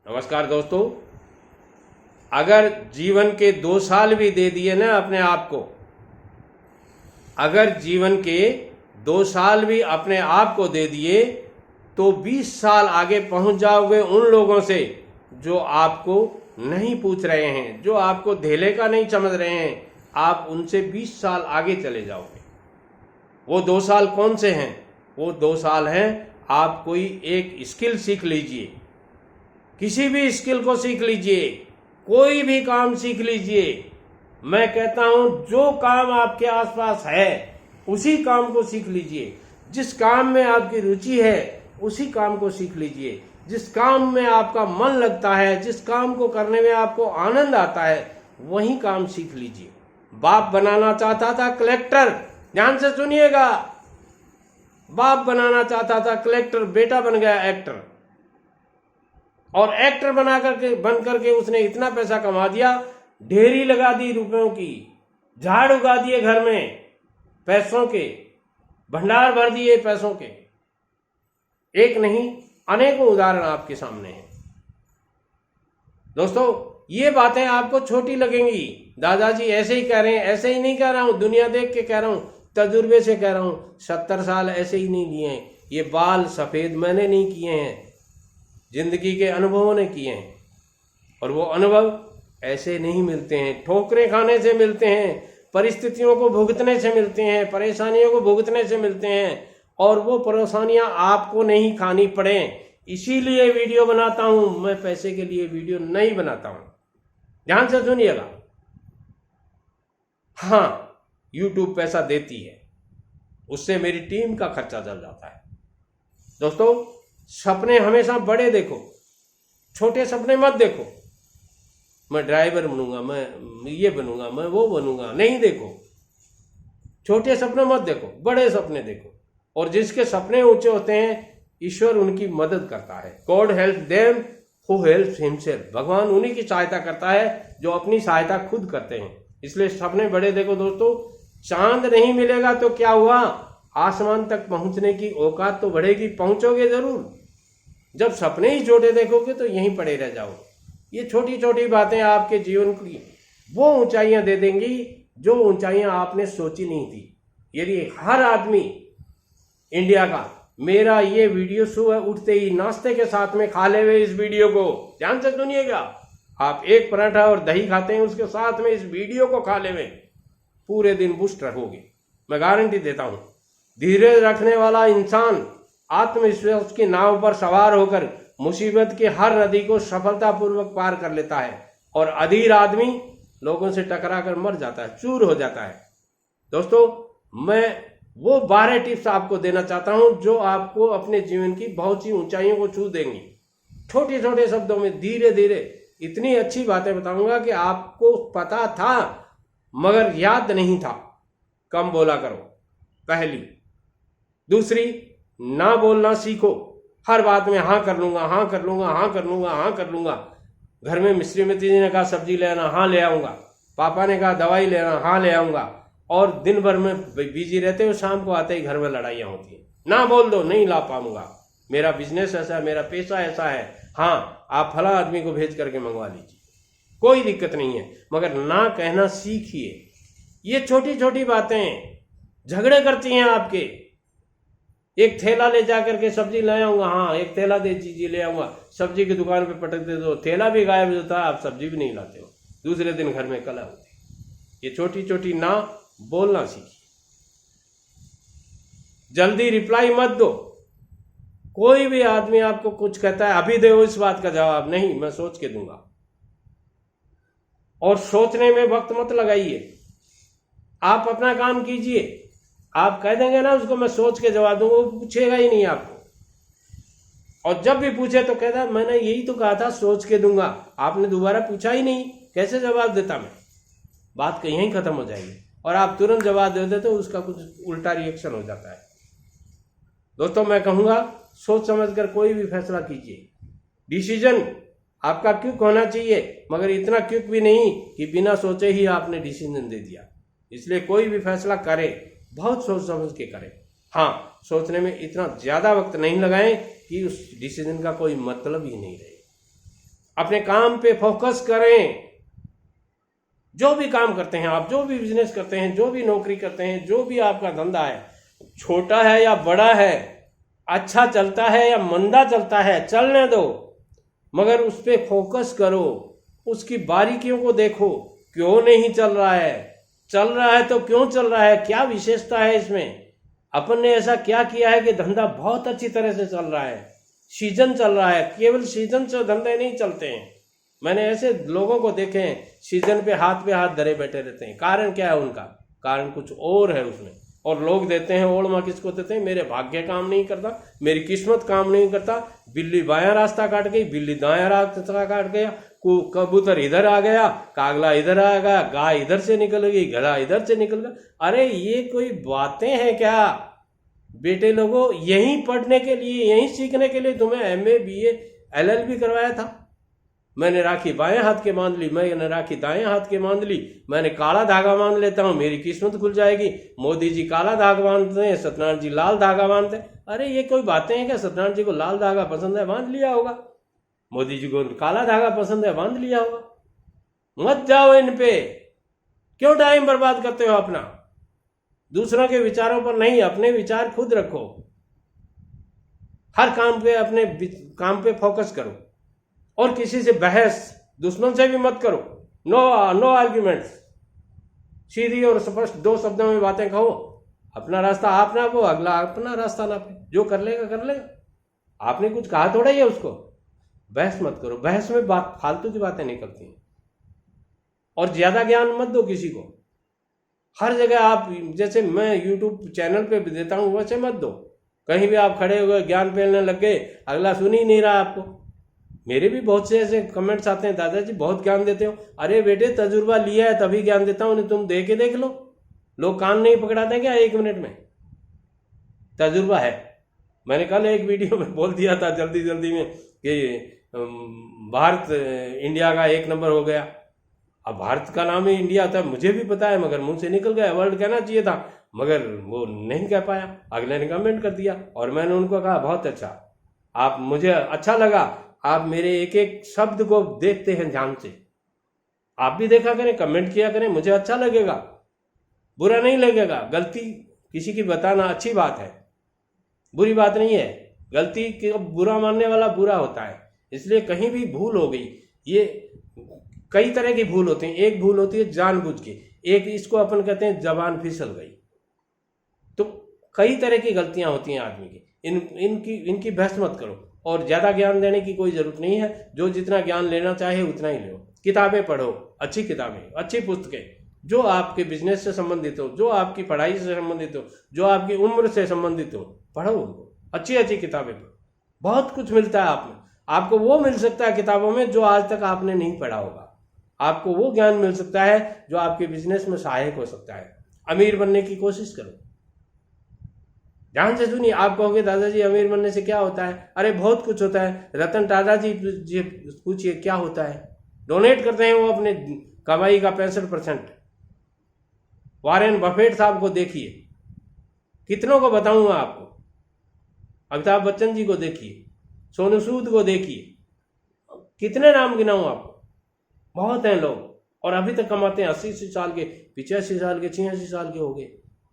नमस्कार दोस्तों, अगर जीवन के 2 साल भी दे दिए ना अपने आप को, अगर जीवन के 2 साल भी अपने आप को दे दिए तो 20 साल आगे पहुंच जाओगे उन लोगों से जो आपको नहीं पूछ रहे हैं, जो आपको धेले का नहीं समझ रहे हैं। आप उनसे 20 साल आगे चले जाओगे। वो 2 साल कौन से हैं? वो 2 साल हैं, आप कोई एक स्किल सीख लीजिए, किसी भी स्किल को सीख लीजिए, कोई भी काम सीख लीजिए। मैं कहता हूं जो काम आपके आसपास है उसी काम को सीख लीजिए। जिस काम में आपकी रुचि है उसी काम को सीख लीजिए। जिस काम में आपका मन लगता है, जिस काम को करने में आपको आनंद आता है, वही काम सीख लीजिए। बाप बनाना चाहता था कलेक्टर, ध्यान से सुनिएगा, बाप बनाना चाहता था कलेक्टर, बेटा बन गया एक्टर। और एक्टर बन करके उसने इतना पैसा कमा दिया, ढेरी लगा दी रुपयों की, झाड़ उगा दिए घर में, पैसों के भंडार भर दिए पैसों के। एक नहीं अनेकों उदाहरण आपके सामने हैं। दोस्तों, ये बातें आपको छोटी लगेंगी। दादाजी ऐसे ही कह रहे हैं, ऐसे ही नहीं कह रहा हूं, दुनिया देख के कह रहा हूं, तजुर्बे से कह रहा हूं। 70 साल ऐसे ही नहीं लिए हैं। ये बाल सफेद मैंने नहीं किए हैं, जिंदगी के अनुभवों ने किए हैं। और वो अनुभव ऐसे नहीं मिलते हैं, ठोकरें खाने से मिलते हैं, परिस्थितियों को भुगतने से मिलते हैं, परेशानियों को भुगतने से मिलते हैं। और वो परेशानियां आपको नहीं खानी पड़े, इसीलिए वीडियो बनाता हूं। मैं पैसे के लिए वीडियो नहीं बनाता हूं, ध्यान से सुनिएगा। हाँ, YouTube पैसा देती है, उससे मेरी टीम का खर्चा चल जाता है। दोस्तों, सपने हमेशा बड़े देखो, छोटे सपने मत देखो। मैं ड्राइवर बनूंगा, मैं ये बनूंगा, मैं वो बनूंगा, नहीं देखो। छोटे सपने मत देखो, बड़े सपने देखो। और जिसके सपने ऊंचे होते हैं, ईश्वर उनकी मदद करता है। God help them who helps himself. भगवान उन्हीं की सहायता करता है जो अपनी सहायता खुद करते हैं। इसलिए सपने बड़े देखो दोस्तों। चांद नहीं मिलेगा तो क्या हुआ, आसमान तक पहुंचने की औकात तो बढ़ेगी, पहुंचोगे जरूर। जब सपने ही छोटे देखोगे तो यहीं पड़े रह जाओगे। ये छोटी छोटी बातें आपके जीवन की वो ऊंचाइयां दे देंगी जो ऊंचाइयां आपने सोची नहीं थी। यदि हर आदमी इंडिया का मेरा ये वीडियो सुबह उठते ही नाश्ते के साथ में खा ले हुए इस वीडियो को, ध्यान से सुनिएगा, आप एक पराठा और दही खाते हैं, उसके साथ में इस वीडियो को खा ले हुए, पूरे दिन पुष्ट रहोगे। मैं गारंटी देता हूं। धीरज रखने वाला इंसान आत्मविश्वास की नाव पर सवार होकर मुसीबत की हर नदी को सफलतापूर्वक पार कर लेता है। और अधीर आदमी लोगों से टकरा कर मर जाता है, चूर हो जाता है। दोस्तों, मैं वो 12 टिप्स आपको देना चाहता हूं जो आपको अपने जीवन की बहुत सी ऊंचाइयों को छू देंगी। छोटे छोटे शब्दों में धीरे धीरे इतनी अच्छी बातें बताऊंगा कि आपको पता था मगर याद नहीं था। कम बोला करो, पहली। दूसरी, ना बोलना सीखो। हर बात में हाँ कर लूंगा, हाँ कर लूंगा, हाँ कर लूंगा, हाँ कर लूंगा। घर में श्रीमती जी ने कहा सब्जी ले आना, हाँ ले आऊंगा। पापा ने कहा दवाई ले आना, हाँ ले आऊंगा। और दिन भर में बिजी रहते हो, शाम को आते ही घर में लड़ाइयां होती हैं। ना बोल दो, नहीं ला पाऊंगा, मेरा बिजनेस ऐसा है, मेरा पैसा ऐसा है, हाँ आप फला आदमी को भेज करके मंगवा लीजिए, कोई दिक्कत नहीं है। मगर ना कहना सीखिए। ये छोटी छोटी बातें झगड़े करती हैं आपके। एक थैला ले जा करके सब्जी ले आऊंगा, हाँ एक थैला दे दीजिए, ले आऊंगा। सब्जी की दुकान पे पटक दे दो, थैला भी गायब होता है, आप सब्जी भी नहीं लाते हो। दूसरे दिन घर में कलह होती है। ये छोटी छोटी ना बोलना सीखिए। जल्दी रिप्लाई मत दो। कोई भी आदमी आपको कुछ कहता है, अभी दो इस बात का जवाब, नहीं मैं सोच के दूंगा। और सोचने में वक्त मत लगाइए, आप अपना काम कीजिए। आप कह देंगे ना उसको मैं सोच के जवाब दूंगा, वो पूछेगा ही नहीं आपको। और जब भी पूछे तो कहता मैंने यही तो कहा था सोच के दूंगा, आपने दोबारा पूछा ही नहीं, कैसे जवाब देता मैं। बात कहीं ही खत्म हो जाएगी। और आप तुरंत जवाब दे देते तो उसका कुछ उल्टा रिएक्शन हो जाता है। दोस्तों, मैं कहूंगा सोच समझकर कोई भी फैसला कीजिए। डिसीजन आपका क्विक होना चाहिए, मगर इतना क्विक भी नहीं कि बिना सोचे ही आपने डिसीजन दे दिया। इसलिए कोई भी फैसला करे बहुत सोच समझ के करें। हाँ, सोचने में इतना ज्यादा वक्त नहीं लगाएं कि उस डिसीजन का कोई मतलब ही नहीं रहे। अपने काम पे फोकस करें। जो भी काम करते हैं आप, जो भी बिजनेस करते हैं, जो भी नौकरी करते हैं, जो भी आपका धंधा है, छोटा है या बड़ा है, अच्छा चलता है या मंदा चलता है, चलने दो, मगर उस पर फोकस करो, उसकी बारीकियों को देखो, क्यों नहीं चल रहा है, चल रहा है तो क्यों चल रहा है, क्या विशेषता है इसमें, अपन ने ऐसा क्या किया है कि धंधा बहुत अच्छी तरह से चल रहा है, सीजन चल रहा है। केवल सीजन से धंधे नहीं चलते हैं, मैंने ऐसे लोगों को देखे हैं सीजन पे हाथ धरे बैठे रहते हैं। कारण क्या है उनका? कारण कुछ और है उसमें। और लोग देते हैं ओढ़ किसको देते हैं? मेरे भाग्य काम नहीं करता, मेरी किस्मत काम नहीं करता, बिल्ली बायां रास्ता काट गई, बिल्ली दायां रास्ता काट गया, कबूतर इधर आ गया, कागला इधर आ गया, गाय इधर से निकल गई, गधा इधर से निकल गया। अरे ये कोई बातें हैं क्या बेटे लोगों? यहीं पढ़ने के लिए, यहीं सीखने के लिए तुम्हें MA BA LLB करवाया था। मैंने राखी बाएं हाथ के बांध ली, मैंने राखी दाएं हाथ के बांध ली, मैंने काला धागा बांध लेता हूं, मेरी किस्मत खुल जाएगी। मोदी जी काला धागा बांधते हैं, सत्यनारायण जी लाल धागा बांधते हैं। अरे ये कोई बातें हैं क्या? सत्यनारायण जी को लाल धागा पसंद है, बांध लिया होगा, मोदी जी को काला धागा पसंद है, बांध लिया होगा। मत जाओ इन पे, क्यों टाइम बर्बाद करते हो अपना? दूसरों के विचारों पर नहीं, अपने विचार खुद रखो, हर काम पे अपने काम पे फोकस करो, और किसी से बहस, दुश्मन से भी मत करो। नो आर्ग्यूमेंट्स, सीधी और स्पष्ट 2 शब्दों में बातें कहो। अपना रास्ता आप नापो, अगला अपना रास्ता नापे, जो कर लेगा कर लेगा। आपने कुछ कहा थोड़ा ही है उसको। बहस मत करो, बहस में बात फालतू की बातें निकलती हैं। और ज्यादा ज्ञान मत दो किसी को। हर जगह आप, जैसे मैं YouTube चैनल पे भी देता हूं, वैसे मत दो। कहीं भी आप खड़े हुए ज्ञान फैलने लग गए, अगला सुन ही नहीं रहा आपको। मेरे भी बहुत से ऐसे कमेंट्स आते हैं, दादाजी बहुत ज्ञान देते हो। अरे बेटे तजुर्बा लिया है तभी ज्ञान देता हूं, नहीं तुम दे के देख लो। लोग कान नहीं पकड़ाते क्या 1 मिनट में? तजुर्बा है। मैंने कल एक वीडियो में बोल दिया था जल्दी में कि भारत इंडिया का 1 नंबर हो गया। अब भारत का नाम ही इंडिया था, मुझे भी पता है, मगर मुंह से निकल गया। वर्ल्ड कहना चाहिए था, मगर वो नहीं कह पाया। अगले ने कमेंट कर दिया और मैंने उनको कहा बहुत अच्छा, आप, मुझे अच्छा लगा, आप मेरे एक एक शब्द को देखते हैं ध्यान से। आप भी देखा करें, कमेंट किया करें, मुझे अच्छा लगेगा, बुरा नहीं लगेगा। गलती किसी की बताना अच्छी बात है, बुरी बात नहीं है। गलती को बुरा मानने वाला बुरा होता है। इसलिए कहीं भी भूल हो गई, ये कई तरह की भूल होती है। एक भूल होती है जानबूझ के, एक इसको अपन कहते हैं जबान फिसल गई। तो कई तरह की गलतियां होती हैं आदमी की। इनकी बहस मत करो, और ज्यादा ज्ञान देने की कोई जरूरत नहीं है। जो जितना ज्ञान लेना चाहे उतना ही लो। किताबें पढ़ो, अच्छी किताबें, अच्छी पुस्तकें, जो आपके बिजनेस से संबंधित हो, जो आपकी पढ़ाई से संबंधित हो, जो आपकी उम्र से संबंधित हो, पढ़ो उनको। अच्छी किताबें पढ़ो, बहुत कुछ मिलता है आप में। आपको वो मिल सकता है किताबों में जो आज तक आपने नहीं पढ़ा होगा। आपको वो ज्ञान मिल सकता है जो आपके बिजनेस में सहायक हो सकता है। अमीर बनने की कोशिश करो, ध्यान से सुनिए। आप कहोगे दादाजी अमीर बनने से क्या होता है? अरे बहुत कुछ होता है। रतन टाटा जी पूछिए क्या होता है। डोनेट करते हैं वो अपने कमाई का 65%। वॉरेन बफेट साहब को देखिए, कितनों को बताऊंगा आपको। अमिताभ बच्चन जी को देखिए, सोनू सूद को देखिए, कितने नाम गिनाऊं आपको? बहुत हैं लोग, और अभी तक कमाते हैं। 80 साल के, 85 साल के, 86 साल के हो गए।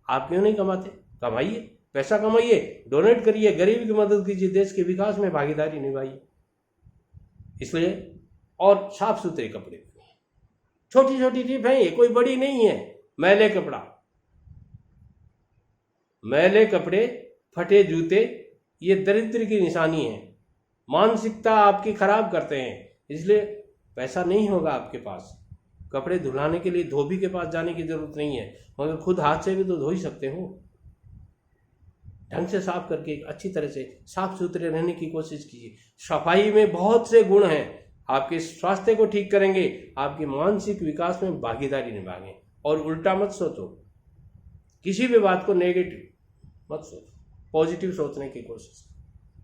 आप क्यों नहीं कमाते? कमाइए, पैसा कमाइए, डोनेट करिए, गरीब की मदद कीजिए, देश के विकास में भागीदारी निभाइए। इसलिए, और साफ सुथरे कपड़े, छोटी छोटी टिप है ये, कोई बड़ी नहीं है। मैले कपड़े, फटे जूते, ये दरिद्र की निशानी है। मानसिकता आपकी खराब करते हैं। इसलिए पैसा नहीं होगा आपके पास। कपड़े धुलाने के लिए धोबी के पास जाने की जरूरत नहीं है, मगर खुद हाथ से भी तो धो ही सकते हो। ढंग से साफ करके अच्छी तरह से साफ सुथरे रहने की कोशिश कीजिए। सफाई में बहुत से गुण हैं, आपके स्वास्थ्य को ठीक करेंगे, आपके मानसिक विकास में भागीदारी निभाएंगे। और उल्टा मत सोचो, किसी भी बात को नेगेटिव मत सोचो, पॉजिटिव सोचने की कोशिश।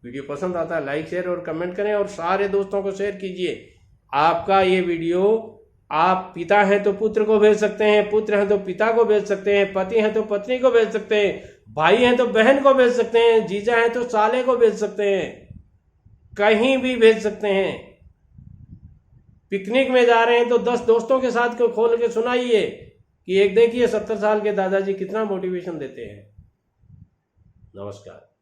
वीडियो पसंद आता है लाइक शेयर और कमेंट करें, और सारे दोस्तों को शेयर कीजिए। आपका ये वीडियो, आप पिता हैं तो पुत्र को भेज सकते हैं, पुत्र हैं तो पिता को भेज सकते हैं, पति हैं तो पत्नी को भेज सकते हैं, भाई हैं तो बहन को भेज सकते हैं, जीजा हैं तो साले को भेज सकते हैं, कहीं भी भेज सकते हैं। पिकनिक में जा रहे हैं तो 10 दोस्तों के साथ को खोल के सुनाइए कि एक देखिए 70 साल के दादाजी कितना मोटिवेशन देते हैं। नमस्कार।